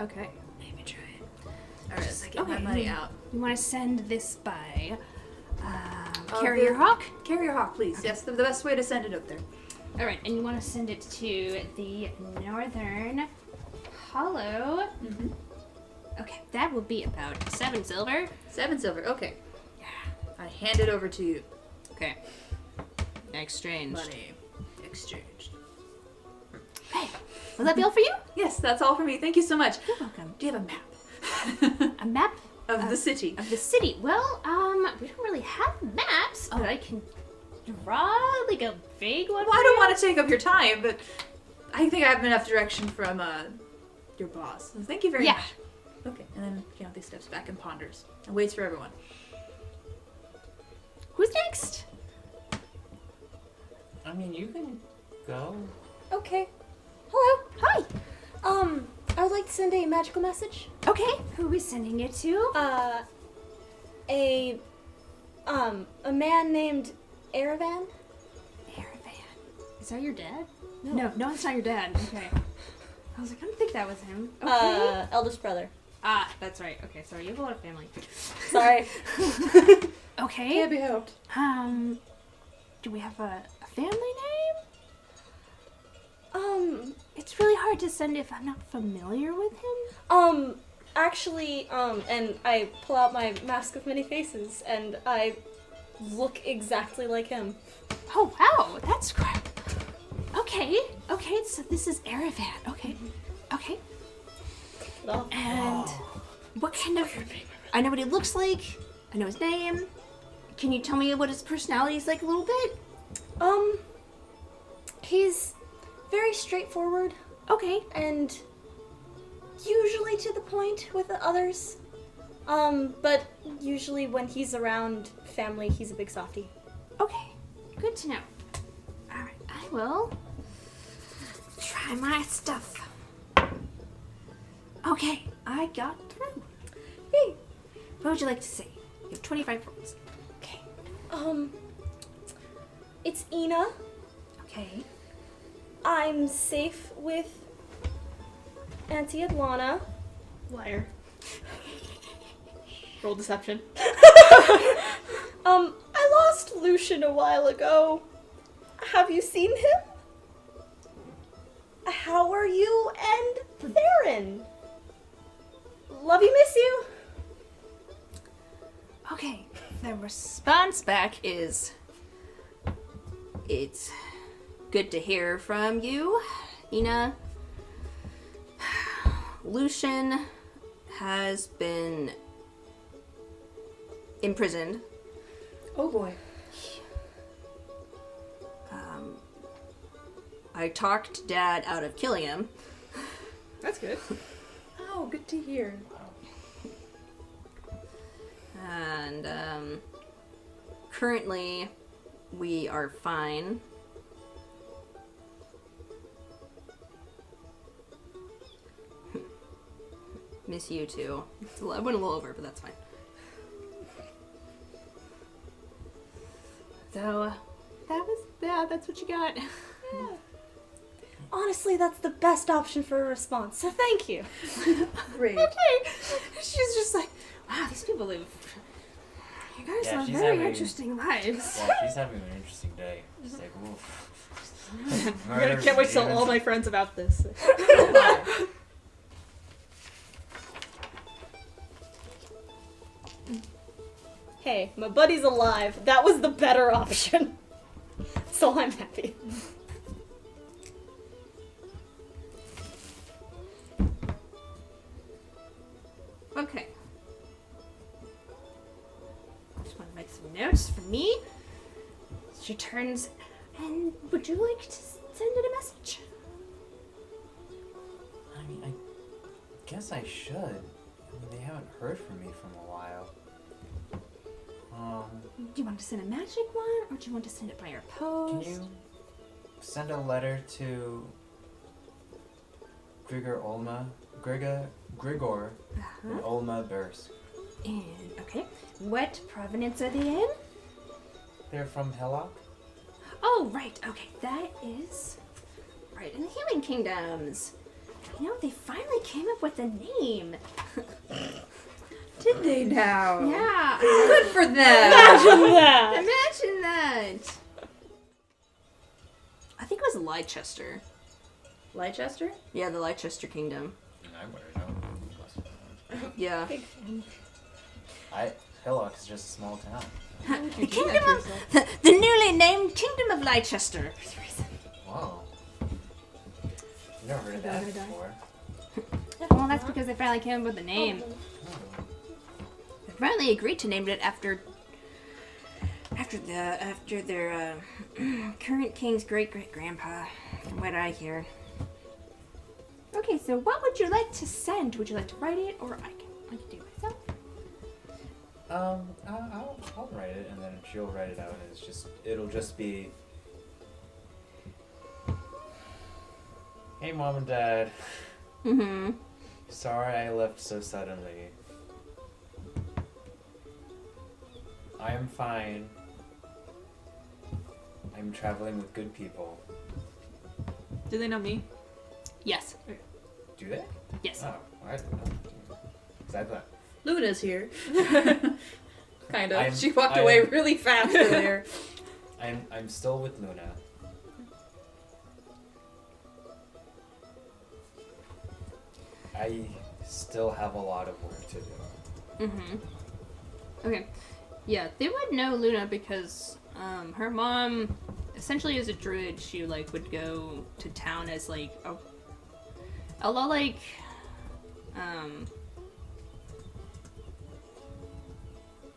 Okay. Let me try it. Alright, let's get my money out. You want to send this by Courier Hawk? Courier Hawk, please. Yes, the best way to send it up there. Alright, and you want to send it to the Northern Hollow. Mm-hmm. Okay, that will be about 7 silver. 7 silver, okay. Yeah. I hand it over to you. Okay. Exchanged. Money exchanged. Hey, will that be all for you? Yes, that's all for me. Thank you so much. You're welcome. Do you have a map? A map? Of the city. Of the city. Well, we don't really have maps, but I can draw like a vague one. Well, I don't want to take up your time, but I think I have enough direction from your boss. So thank you very much. Okay, and then Keontae steps back and ponders and waits for everyone. Who's next? I mean, you can go. Okay. Hello. Hi. I would like to send a magical message. Okay. Who are we sending it to? A man named Aravan. Aravan. Is that your dad? No, it's not your dad. Okay. I was like, I don't think that was him. Okay. Eldest brother. Ah, that's right. Okay, sorry. You have a lot of family. Sorry. Okay. Can't be helped. Do we have a family name? It's really hard to send if I'm not familiar with him. Actually, and I pull out my mask of many faces, and I look exactly like him. Oh, wow. That's great. Okay, so this is Aravan. Okay. Oh. And what kind of... I know what he looks like. I know his name. Can you tell me what his personality is like a little bit? He's very straightforward. Okay. And usually to the point with the others. But usually when he's around family, he's a big softie. Okay. Good to know. Alright, I will try my stuff. Okay, I got through. Yay. What would you like to say? You have 25 rolls. Okay. It's Ina. Okay. I'm safe with Auntie Adlanna. Liar. Roll deception. I lost Lucian a while ago. Have you seen him? How are you and Theron? Love you, miss you. Okay, the response back is... It's good to hear from you, Ina. Lucian has been imprisoned. Oh boy. I talked Dad out of killing him. That's good. Oh, good to hear. And currently we are fine. Miss you too. I went a little over, but that's fine. So, that's what you got. Yeah. Honestly, that's the best option for a response, so thank you. Great. Okay. She's just like, wow, these people live. You guys Yeah, live she's very having- interesting lives. Yeah, she's having an interesting day. She's like, oof. I can't wait to tell all my friends about this. Hey, my buddy's alive. That was the better option. So I'm happy. Okay. Just want to make some notes for me. She turns, and would you like to send it a message? I mean, I guess I should. I mean, they haven't heard from me from a while. Do you want to send a magic one, or do you want to send it by your post? Can you send a letter to Grigor and Olma Bursk? And, okay. What provenance are they in? They're from Hillock? Oh, right. Okay, that is... Right, in the Human Kingdoms. You know, they finally came up with a name. Did they now? Yeah. Good for them. Imagine that! Imagine that. I think it was Leicester. Leicester? Yeah, the Leicester Kingdom. I would have known. Yeah. Big fan. Hillock is just a small town. The kingdom of the newly named Kingdom of Leicester. Wow. Never heard of that before. Well, that's because they finally came up with a name. Oh. They finally agreed to name it after their current king's great grandpa, from what I hear. Okay, so what would you like to send? Would you like to write it, or I can do it myself? I'll write it, and then she'll write it out, and it'll just be, hey, Mom and Dad. Mm-hmm. Sorry I left so suddenly. I am fine. I'm traveling with good people. Do they know me? Yes. Do they? Yes. Oh, I don't know. Exactly. Luna's here. Kind of. I'm- She walked I away am- really fast earlier. I'm still with Luna. I still have a lot of work to do. Mm-hmm. Okay. Yeah, they would know Luna because her mom, essentially as a druid, she like would go to town as like a lot like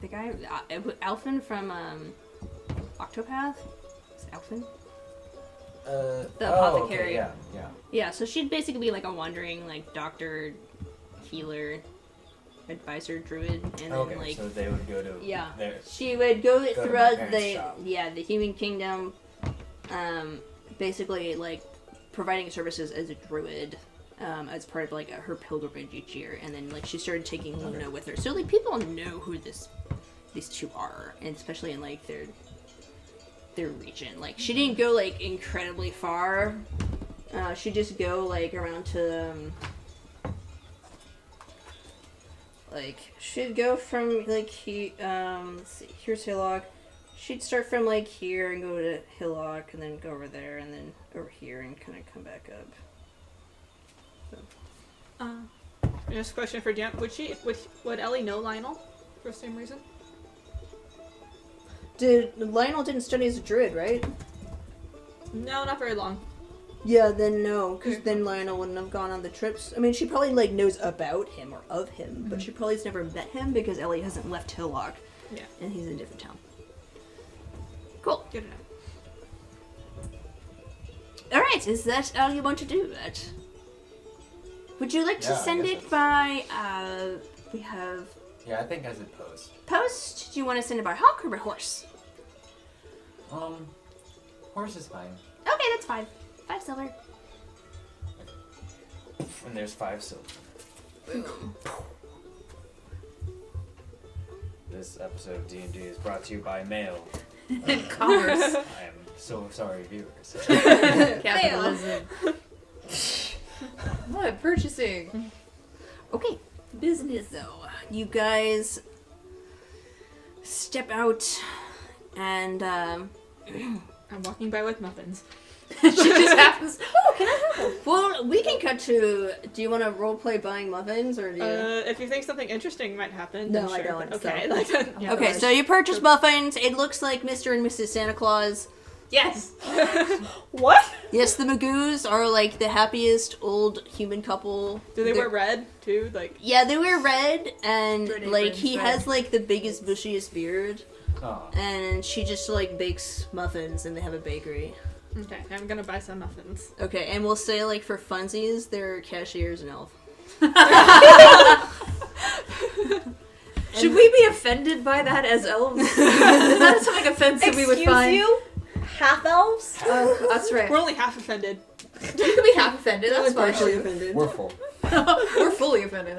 the guy Alphen from Octopath. Is it Alphen? The apothecary. Okay, yeah. Yeah, so she'd basically be like a wandering like doctor, healer, advisor, druid, and then Okay, like so they would go to yeah. their. She would go to throughout my the parents' shop. the human kingdom, basically like providing services as a druid, as part of like her pilgrimage each year, and then like she started taking Luna with her. So like people know who these two are, and especially in like their region. Like she didn't go like incredibly far. She'd just go like around to like she'd go from like let's see, here's Hillock. She'd start from like here and go to Hillock and then go over there and then over here and kind of come back up. Just a question for Dan. Would Ellie know Lionel for the same reason? Lionel didn't study as a druid, right? No, not very long. Yeah, then no, because then Lionel wouldn't have gone on the trips. I mean, she probably like knows about him or of him, but she probably has never met him because Ellie hasn't left Hillock. Yeah. And he's in a different town. Cool. Good to know. Alright, is that all you want to do, that? Would you like to Yeah, I send guess it by, we have Yeah, I think I said post. post? Do you want to send it by hawk or by horse? Horse is fine. Okay, that's fine. 5 silver. And there's 5 silver. This episode of D&D is brought to you by mail. And commerce. I am so sorry, viewers. Capitalism. What? Purchasing. Okay, business though. You guys step out and, I'm walking by with muffins. She just happens. well, we can cut to, do you want to roleplay buying muffins, or do you... If you think something interesting might happen, No, then I sure, don't, but okay. so- Yeah. Okay, so you purchase muffins. It looks like Mr. and Mrs. Santa Claus. Yes. What? Yes, the Magoos are like the happiest old human couple. Do they They're- wear red too? Like Yeah, they wear red, and Red like aprons, he red. has like the biggest, bushiest beard, Oh. and she just like bakes muffins, and they have a bakery. okay, I'm gonna buy some muffins. Okay, and we'll say like for funsies, they're cashiers and elf. Should we be offended by that as elves? Is that something offensive we would find? you? Half elves? Oh, that's right. We're only half offended. You can be half offended. That's fine. partially offended. We're full. We're fully offended.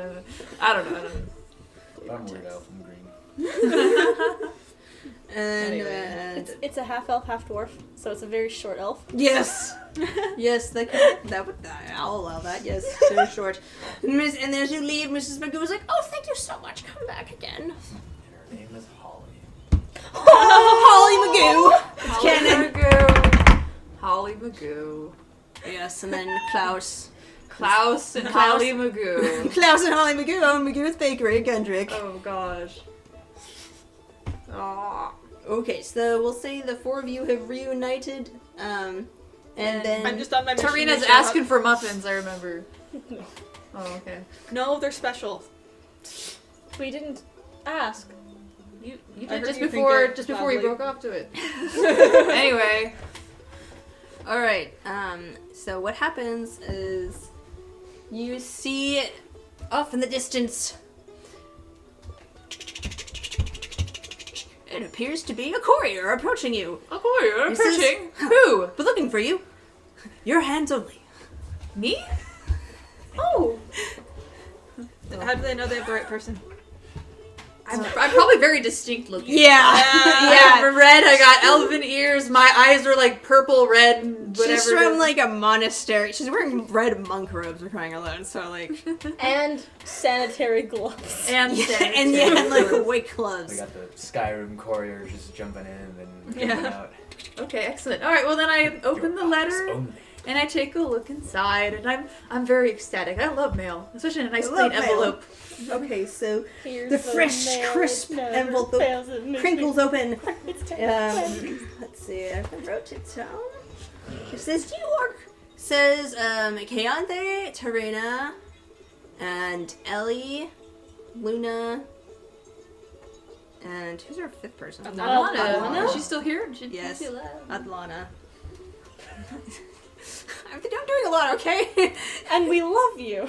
I don't know. I'm weird elf. I'm green. And Anyway. It's a half elf, half dwarf, so it's a very short elf. yes, yes, that would I'll allow that. Yes, so short. And as you leave, Mrs. Magoo was like, "Oh, thank you so much. Come back again." And her name is Holly. Holly Magoo. It's canon. Magoo. Holly Magoo. Yes, and then Klaus. Klaus and Holly Magoo. Klaus and Holly Magoo own Magoo's Bakery in Gundrick. Oh gosh. Aw. Okay, so we'll say the four of you have reunited, and then I'm just on my mission. Tarina's to show asking up. for muffins, I remember. Oh, okay. No, they're special. We didn't ask. You I did heard just you think before it we loudly. broke off to it. Anyway. all right. So what happens is you see off in the distance. It appears to be a courier approaching you. A courier This is- approaching? Who? But looking for you. Your hands only. Me? Oh. How do they know they have the right person? I'm probably very distinct looking. Yeah. I'm red, I got elven ears, my eyes are like purple, red, and whatever. She's it from is. like a monastery. She's wearing red monk robes for crying out loud. So like, And sanitary gloves. And and like white gloves. We got the Skyrim courier just jumping in and Yeah. jumping out. Okay, excellent. Alright, well then I open the Your eyes letter only. and I take a look inside and I'm very ecstatic. I love mail, especially in a nice I clean love mail. envelope. Okay, so Here's the fresh, mail, crisp never envelope fails at me. crinkles open. It's time. Let's see, I wrote it down. It says you are. Says Keontae, Tarina, and Ellie, Luna, and who's our fifth person? Adlanna. Adlanna? Is she still here? Yes. She left. Adlanna. I think I'm doing a lot, okay? And we love you.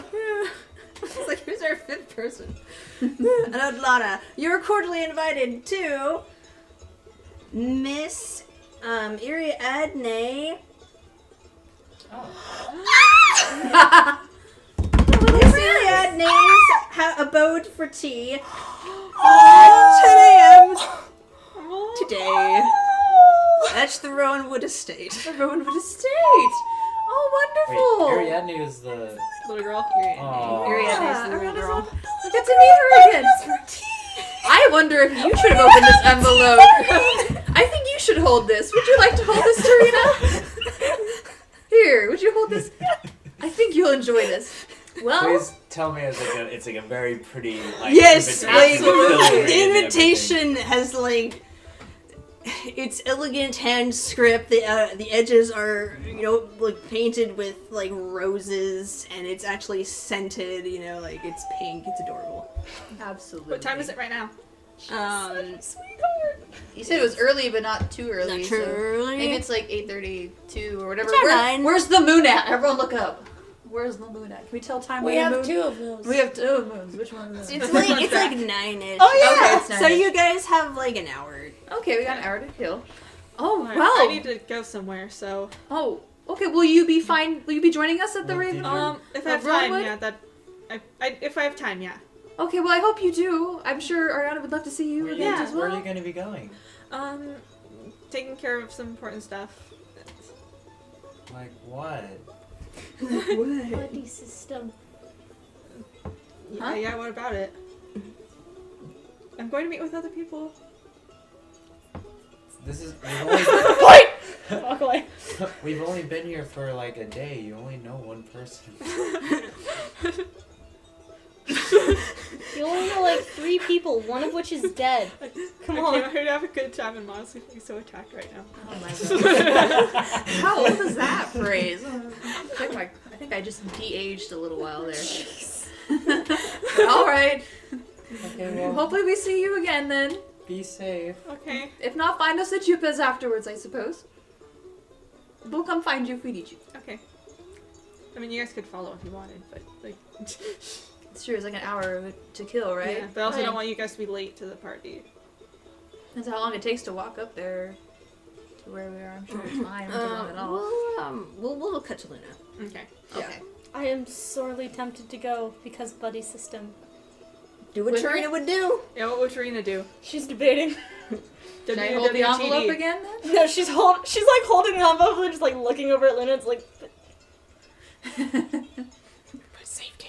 It's like, who's our fifth person? And Adlanna, you're cordially invited to Miss Iriadne. Miss Iriadne's abode for tea at 10 a.m. today. That's the Rowanwood Estate. The Rowanwood Estate. Oh, wonderful. Wait, Ariadne is the. Little girl. Aw. Iriadne's the little Ariadne's girl. I get to meet her again. I wonder if you should have opened this envelope. I think you should hold this. Would you like to hold this, Tarina? Here, would you hold this? I think you'll enjoy this. Well, Please tell me it's like a very pretty like Yes, like invitation with filigree the and invitation has like it's elegant hand script. The edges are like painted with like roses, and it's actually scented. Like it's pink. It's adorable. absolutely. What time is it right now? You said it was early, but not too early. Not too so early. Maybe it's like 8:32 or whatever. It's at 9. Where's the moon at? Everyone look up. Where's the moon at? Can we tell time We by the have moon? 2 of those. We have 2 moons. Which one is it? It's like 9ish. Oh, yeah. Okay, it's So 9ish. you guys have like an hour. Okay, we got an hour to kill. Oh, Alright, well. I need to go somewhere, so Oh, okay. Will you be fine? Will you be joining us at the Well, Raven? did you- if I have time, Rowanwood? yeah, that if I have time, yeah. Okay, well, I hope you do. I'm sure Ariana would love to see you Where, again Yeah. as where well. are you going to be going? Taking care of some important stuff. Like what? Buddy system. Yeah, Huh? yeah, what about it? I'm going to meet with other people. This is we've Walk away. only, we've only been here for like a day. You only know one person. You only know like 3 people, one of which is dead. Come I on. came here to have a good time and honestly feeling so attacked right now. Oh my god. How old is that phrase? I think I just de-aged a little while there. All right. Okay, well, Hopefully we see you again then. be safe. Okay. If not, find us at Chupa's afterwards, I suppose. We'll come find you if we need you. Okay. I mean, you guys could follow if you wanted, but like. It's true, it's like an hour to kill, right? Yeah, but I also Right. don't want you guys to be late to the party. That's how long it takes to walk up there to where we are. I'm sure it's fine. It won't take long at all. We'll cut to Luna. Okay. Okay. I am sorely tempted to go because buddy system. Do what Tarina would do. Yeah, what would Tarina do? She's debating. Should I hold the envelope WWTD. again then? No, she's like holding the envelope and just like looking over at Luna. It's like, but safety.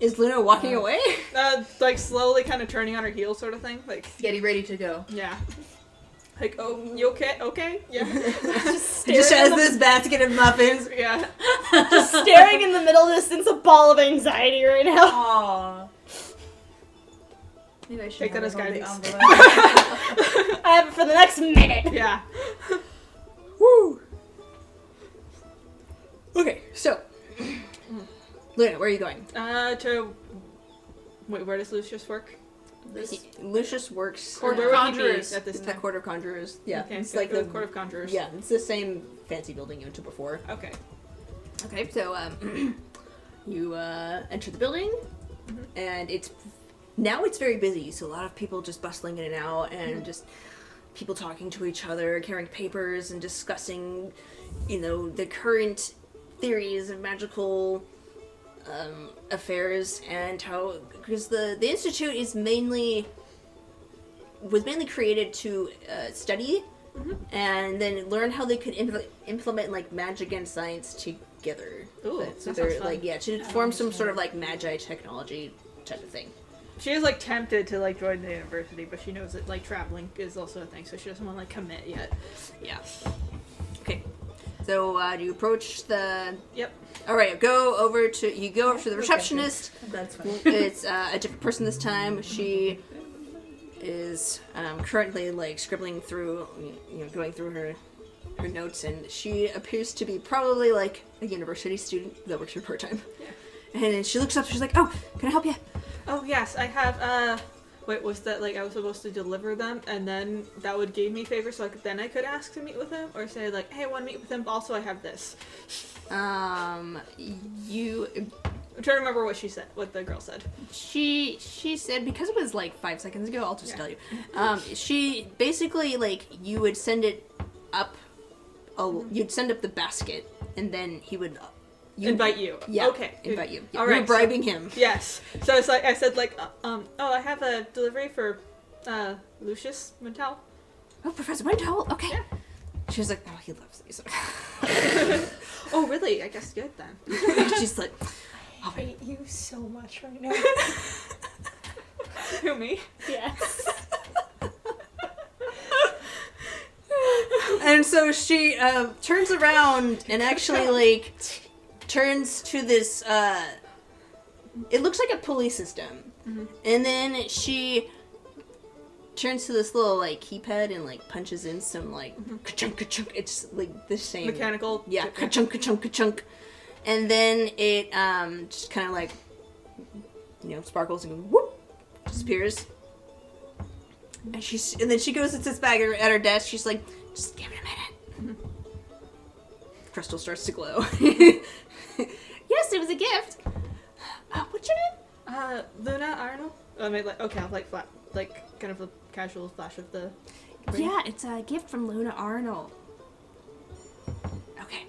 Is Luna walking away? Like slowly kind of turning on her heel sort of thing. Like, Getting ready to go. yeah. Like, oh, you okay? Okay? Yeah. Just Just staring, has this basket of muffins. Yeah. just staring in the middle distance, a ball of anxiety right now. Aww. Maybe I should Take that have as held the guidance. envelope. I have it for the next minute. Yeah. Woo! Okay, so. Luna, where are you going? Wait, where does Lucius work? Lucius works Court Where of would he be Conjurers. at this the time? Court of Conjurers. Yeah, Okay, it's so like the the Court of Conjurers. Yeah, it's the same fancy building you went to before. Okay. Okay, so you enter the building, and it's very busy. So a lot of people just bustling in and out, and just people talking to each other, carrying papers, and discussing, the current theories of magical affairs, and how, because the institute was mainly created to study and then learn how they could implement like magic and science together. Ooh, So that they're sounds fun. like to form some sort of like magi technology type of thing. She is like tempted to like join the university, but she knows that like traveling is also a thing, so she doesn't want to like commit yet. Yeah. Okay. So do you approach the? Yep. All right. You go over to the receptionist. That's fine. It's a different person this time. She is currently like scribbling through, going through her notes, and she appears to be probably like a university student that works here part time. Yeah. And then she looks up. She's like, "Oh, can I help you?" Oh yes, I have. Wait, was that like I was supposed to deliver them, and then that would give me favors, so then I could ask to meet with him, or say like, hey, I want to meet with him, but also I have this. You. I'm trying to remember what she said, what the girl said. She said, because it was like 5 seconds ago, I'll just tell you. She basically like you would send it up. You'd send up the basket, and then he would. Invite you. Yeah. Okay. Invite you. All You're right. bribing him. Yes. So it's like I said like, oh, I have a delivery for, Lucious Windhowl. Oh, Professor Windhowl. Okay. Yeah. She was like, oh, he loves these. Oh, really? I guess good then. She's like, I hate you so much right now. Who, me? Yes. and so she turns around and actually like turns to this. It looks like a pulley system, and then she turns to this little like keypad and like punches in some like ka-chunk ka-chunk. It's like the same Mechanical. Yeah, ka-chunk ka-chunk ka-chunk, and then it just kind of like sparkles and whoop disappears. And then she goes and sits back at her desk. She's like, just give it a minute. Crystal starts to glow. Yes, it was a gift. What's your name? Luna Arnold. I mean, like, okay, like flat, like kind of a casual flash of the. ring. Yeah, it's a gift from Luna Arnold. Okay,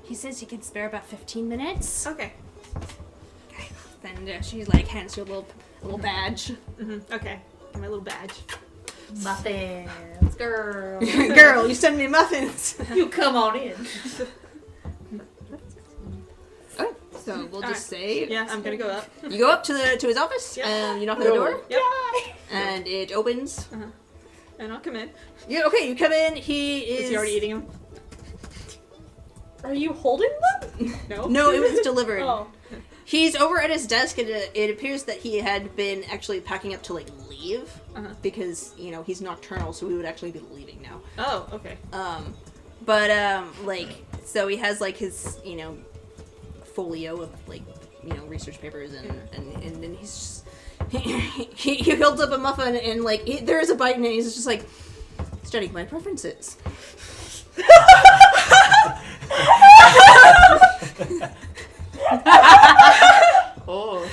he says he can spare about 15 minutes. Okay. Okay. Then she like hands you a little badge. Okay. My little badge. Muffins, girl. Girl, you send me muffins. You come on in. Okay, so we'll just say Yeah, I'm gonna go up. you go up to his office. Yeah. You knock on the door, Yep. and it opens. And I'll come in. You come in. He is. Is he already eating them? Are you holding them? No. No, it was delivered. Oh. He's over at his desk, and it appears that he had been actually packing up to like leave because he's nocturnal, so we would actually be leaving now. Oh, okay. So he has like his folio of like research papers and then he's just he holds up a muffin and like there is a bite in it. He's just like studying my preferences. Oh.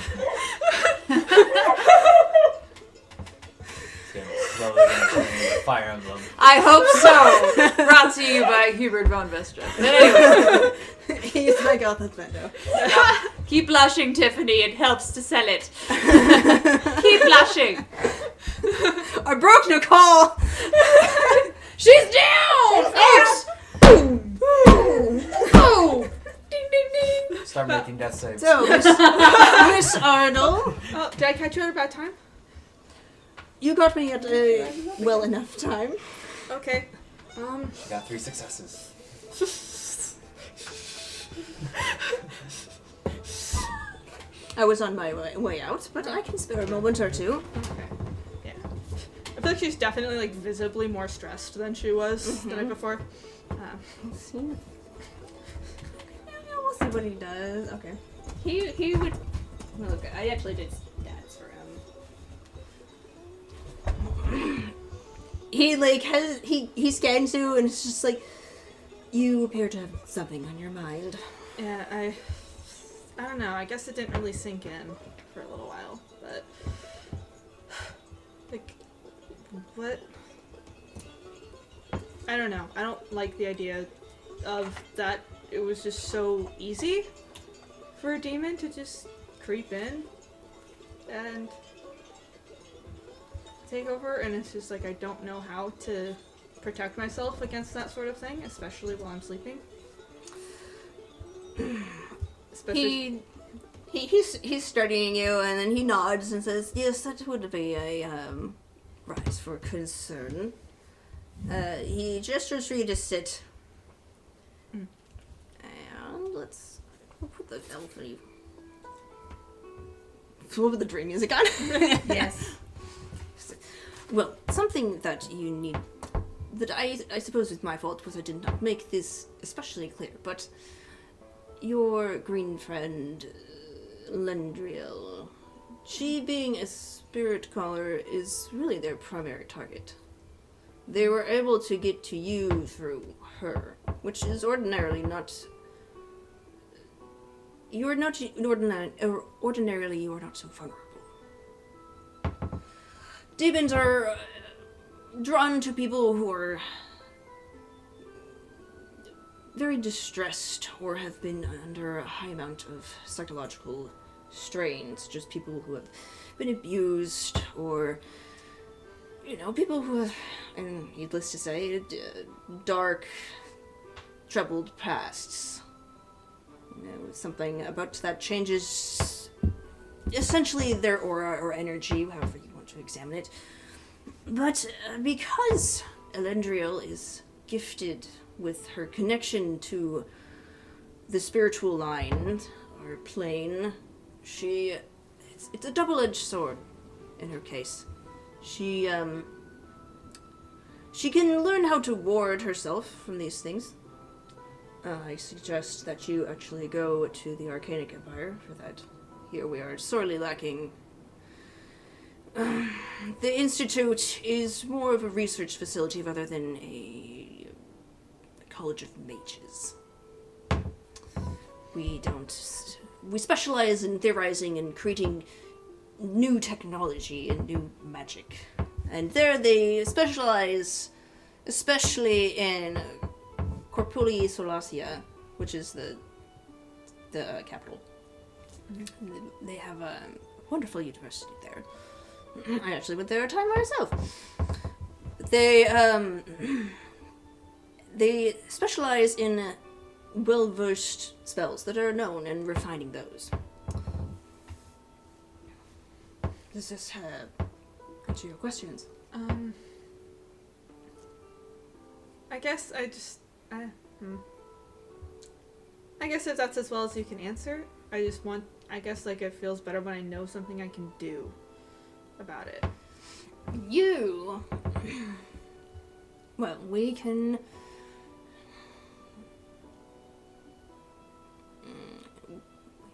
Slowly gonna turn into Fire Emblem. I hope so. Brought to you by Hubert von Vestra. But anyway. He's like, oh, that's Mendo. Keep blushing, Tiffany. It helps to sell it. Keep blushing. I broke Nicole! She's down! Oh! Ding, ding, ding. Start making death saves. So, Miss Arnold, Oh, did I catch you at a bad time? you got me at a well enough time. Okay. You got 3 successes. I was on my way out, but I can spare a moment or two. Okay. Yeah. I feel like she's definitely like visibly more stressed than she was the night before. Let's see. Yeah, we'll see what he does. Okay. He would. Well, look, I actually did stats for him. He like he scans you and it's just like, you appear to have something on your mind. Yeah, I don't know. I guess it didn't really sink in for a little while, but like, what? I don't know. I don't like the idea of that. It was just so easy for a demon to just creep in and take over, and it's just like I don't know how to protect myself against that sort of thing, especially while I'm sleeping. Especially He's studying you, and then he nods and says, "Yes, that would be a rise for concern." He gestures for you to sit, and we'll put the elfy. We'll put the dream music on. Yes. Well, something that you need, that I suppose is my fault because I did not make this especially clear, but your green friend, Ellendriel, she being a spirit caller is really their primary target. They were able to get to you through her, which is ordinarily not... Ordinarily you are not so vulnerable. Demons are drawn to people who are very distressed or have been under a high amount of psychological strain, such as people who have been abused or, people who have, and needless to say, dark, troubled pasts. Something about that changes essentially their aura or energy, however you want to examine it. But because Ellendriel is gifted with her connection to the spiritual line or plane, it's a double-edged sword in her case. She can learn how to ward herself from these things. I suggest that you actually go to the Arcanic Empire for that. Here we are sorely lacking. The Institute is more of a research facility rather than a college of mages. We specialize in theorizing and creating new technology and new magic. And there they specialize especially in Corpuli Solacia, which is the capital. Mm-hmm. They have a wonderful university there. I actually went there a time myself. They specialize in well-versed spells that are known and refining those. Does this answer your questions? I guess I guess if that's as well as you can answer, I guess like it feels better when I know something I can do about it. Well, we can...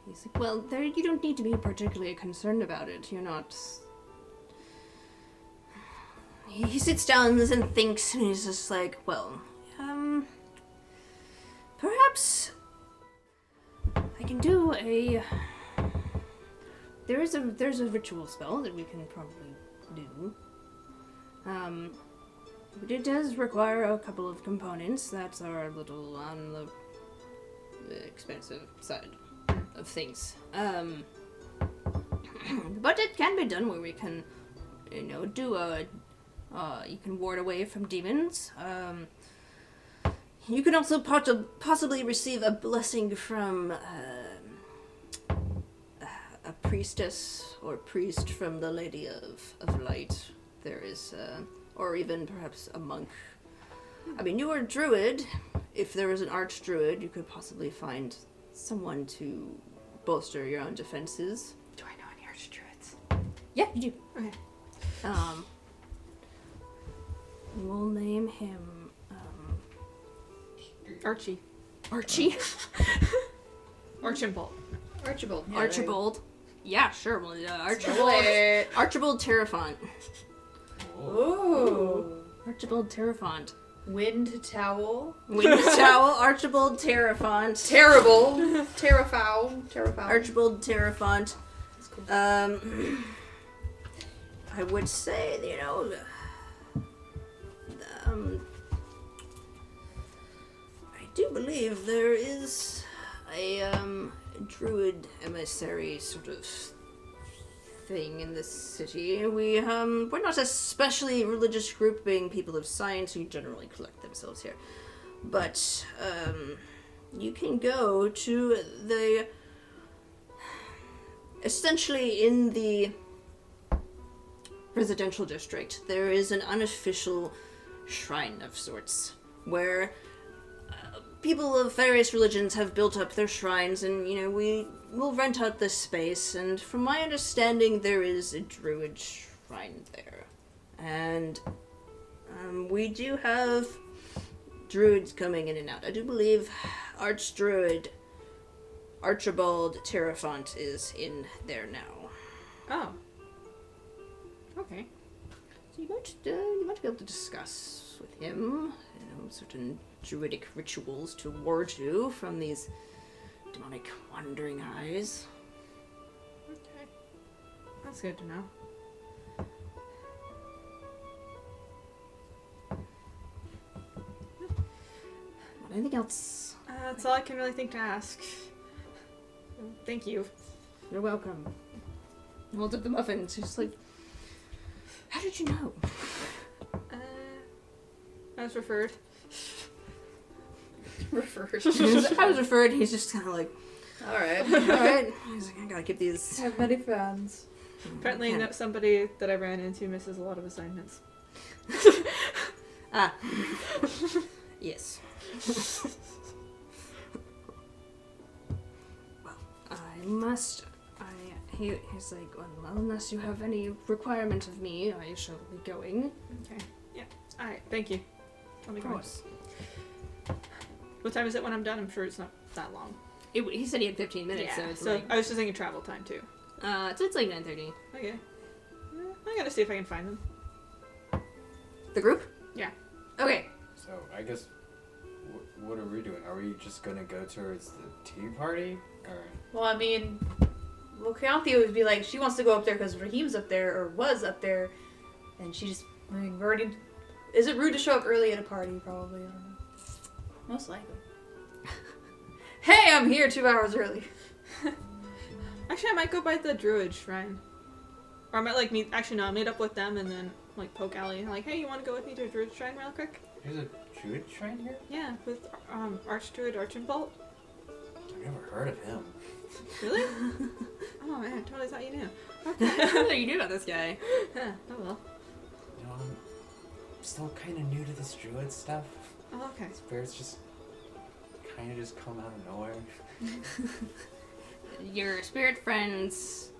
He's like, well, you don't need to be particularly concerned about it. You're not... He sits down and thinks, and he's just like, well, perhaps I can do a... There's a ritual spell that we can probably do. But it does require a couple of components that are a little on the expensive side. of things. But it can be done where we can, do you can ward away from demons. You can also possibly receive a blessing from a priestess or priest from the Lady of Light. There is, or even perhaps a monk. I mean, you are a druid. If there was an archdruid, you could possibly find someone to bolster your own defenses. Do I know any archdruids? Yeah, you do. Okay. We'll name him Archie. Archie. Archibald. Archibald. Yeah, Archibald. Yeah, sure. Well, Archibald. Archibald Terrafont. Ooh. Archibald Terrafont. Wind towel. Wind Towel. Archibald Terrafont. Terrible. Terrifowl. Archibald Terrafont. That's cool. I would say, I do believe there is a druid emissary sort of thing in this city. We're not a especially religious group, being people of science who generally collect themselves here. But you can go to the essentially in the residential district, there is an unofficial shrine of sorts where people of various religions have built up their shrines, and we will rent out this space. And from my understanding, there is a druid shrine there, and we do have druids coming in and out. I do believe Archdruid Archibald Terrafont is in there now. Oh. Okay. So you might be able to discuss with him, certain druidic rituals to ward you from these demonic wandering eyes. Okay. That's good to know. Anything else? That's all I can really think to ask. Thank you. You're welcome. Holds up the muffins. She's like, how did you know? I was referred. I was referred. He's just kind of like, All right. alright. He's like, I gotta keep these. I have many fans. Apparently, Yeah. Somebody that I ran into misses a lot of assignments. Ah. Yes. Well, he's like, well, unless you have any requirement of me, I shall be going. Okay. Yeah. Alright, thank you. I'll be Of going. course. What time is it when I'm done? I'm sure it's not that long. He said he had 15 minutes, so it's like... I was just thinking travel time too. so it's like 9:30. Okay. I gotta see if I can find them. The group? Yeah. Okay. So I guess, what are we doing? Are we just gonna go towards the tea party, or? Well, I mean, Keonthea would be like, she wants to go up there because Raheem's up there, or was up there, and she just, I mean, we're already... Is it rude to show up early at a party? Probably, I don't know. Most likely. Hey, I'm here 2 hours early. Actually, I might go by the Druid Shrine. Or I might I'll meet up with them and then poke Allie. Like, hey, you want to go with me to a Druid Shrine real quick? There's a druid shrine here? Yeah, with Archdruid Archibald. I've never heard of him. Really? Oh man, I totally thought you knew. What do you do about this guy? Yeah, oh well. I'm still kind of new to this druid stuff. Oh, okay. Spirits just kind of just come out of nowhere. Your spirit friends,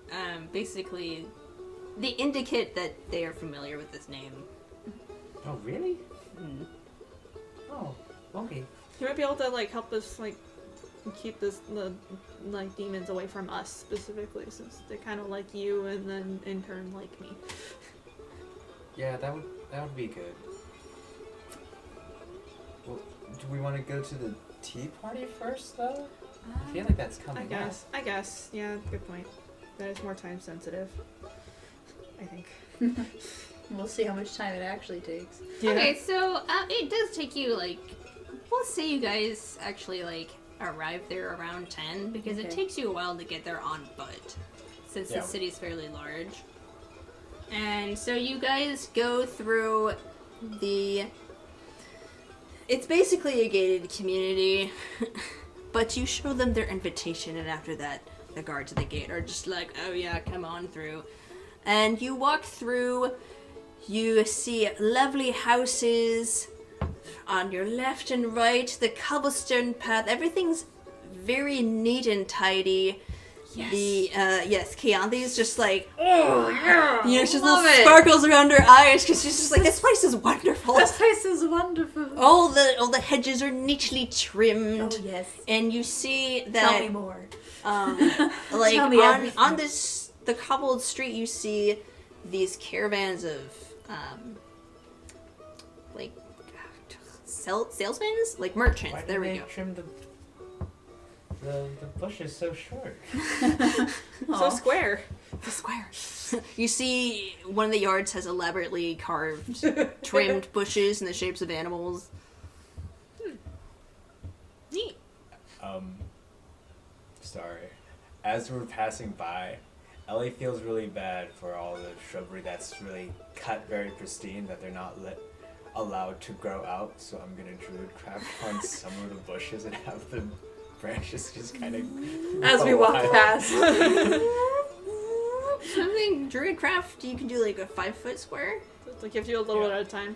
basically, they indicate that they are familiar with this name. Oh, really? Mm. Oh, okay. You might be able to help us keep the demons away from us specifically, since they kind of like you and then in turn like me. Yeah, that would be good. Well, do we want to go to the tea party first, though? I feel like that's coming up. I guess. Yeah, good point. That is more time sensitive. I think. We'll see how much time it actually takes. Yeah. Okay, so it does take you let's say you guys actually arrive there around 10 because it Okay. takes you a while to get there on foot since Yeah. the city's fairly large. And so you guys go through it's basically a gated community, but you show them their invitation, and after that, the guards at the gate are just like, oh yeah, come on through. And you walk through, you see lovely houses on your left and right, the cobblestone path, everything's very neat and tidy. Yes. Yes, Keonthe's just like, Oh, yeah. you know, she's Love little it. sparkles around her eyes because she's just like, this place is wonderful. This place is wonderful. All the hedges are neatly trimmed, yes. and you see Tell that me more. like Tell me on everything. the cobbled street, you see these caravans of like salesmen, like merchants. Why There did we they go. trim the bushes so short? So square. The square. You see one of the yards has elaborately carved, trimmed bushes in the shapes of animals. Neat. Sorry. As we're passing by, Ellie feels really bad for all the shrubbery that's really cut very pristine that they're not allowed to grow out. So I'm gonna druidcraft on some of the bushes and have the branches just kind of As we walk past. Something druidcraft, you can do like a 5-foot square. It's like you have to do a little bit at a time.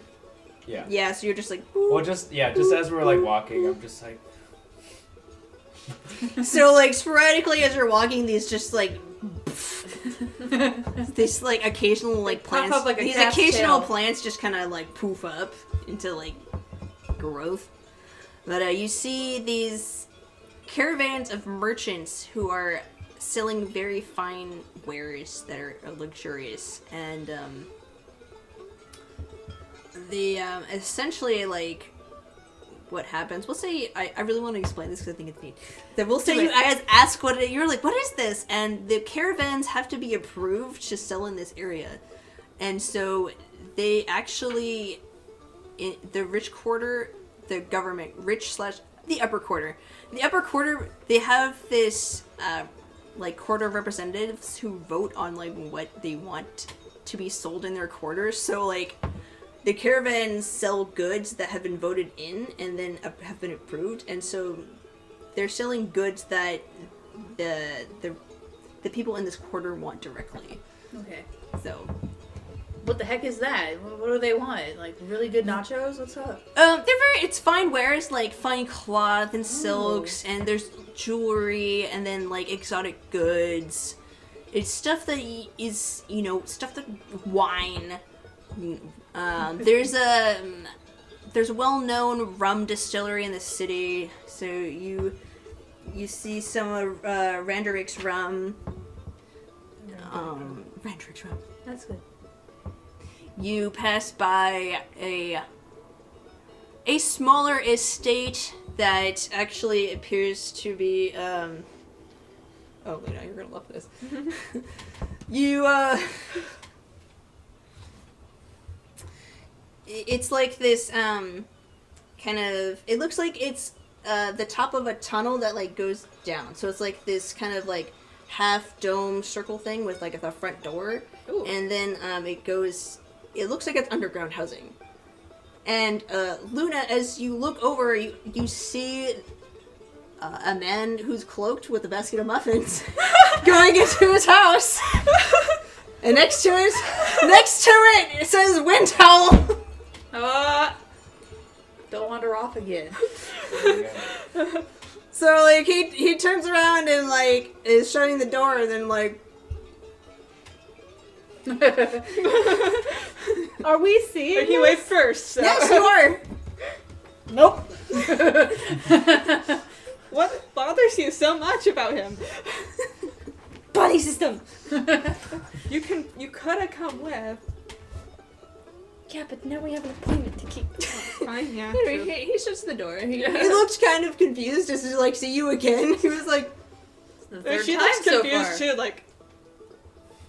Yeah. Yeah, so you're just like. Well, just as we're like walking, I'm just like. So like sporadically as you're walking, these just like these like occasional like pop plants, up like a these cat's occasional tail. plants just kind of like poof up into like growth. But you see these caravans of merchants who are selling very fine wares that are luxurious, and essentially like. What happens? We'll say I really want to explain this because I think it's neat. That we'll say you guys ask you're like, what is this? And the caravans have to be approved to sell in this area, and so they actually, in the rich quarter, the government rich / the upper quarter, they have this like quarter of representatives who vote on like what they want to be sold in their quarters. So like. The caravans sell goods that have been voted in and then have been approved, and so they're selling goods that the people in this quarter want directly. Okay. So, What the heck is that? What do they want? Like really good nachos? What's up? it's fine wares like fine cloth and silks, and there's jewelry, and then like exotic goods. It's stuff that is stuff that wine. There's a well-known rum distillery in the city, so you see some of Randerik's rum. Randerik's rum. That's good. You pass by a smaller estate that actually appears to be. Oh wait, no, you're gonna love this. It's like this kind of. It looks like it's the top of a tunnel that like goes down. So it's like this kind of like half dome circle thing with like a front door, Ooh. and then it goes. It looks like it's underground housing. And Luna, as you look over, you see a man who's cloaked with a basket of muffins going into his house. And next to it says Windhowl. Don't wander off again. So like he turns around and like is shutting the door, and then like Are we seeing? He waved first. So. yes, you are. Nope. What bothers you so much about him? Body system. You could have come with. Yeah, but now we have an appointment to keep. Fine, yeah. Anyway, he shuts the door. He looked kind of confused as to like see you again. He was like, The third She time looks so confused far. too, like.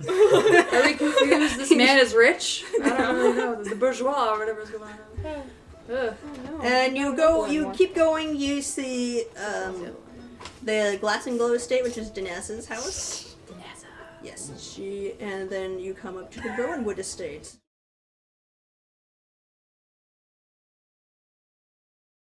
Are we confused? This man is rich? I don't really know. The bourgeois or whatever's going on. Ugh. and you keep going. You see the Glass and Glow estate, which is Danessa's house. Yes, and then you come up to the Rowanwood estate.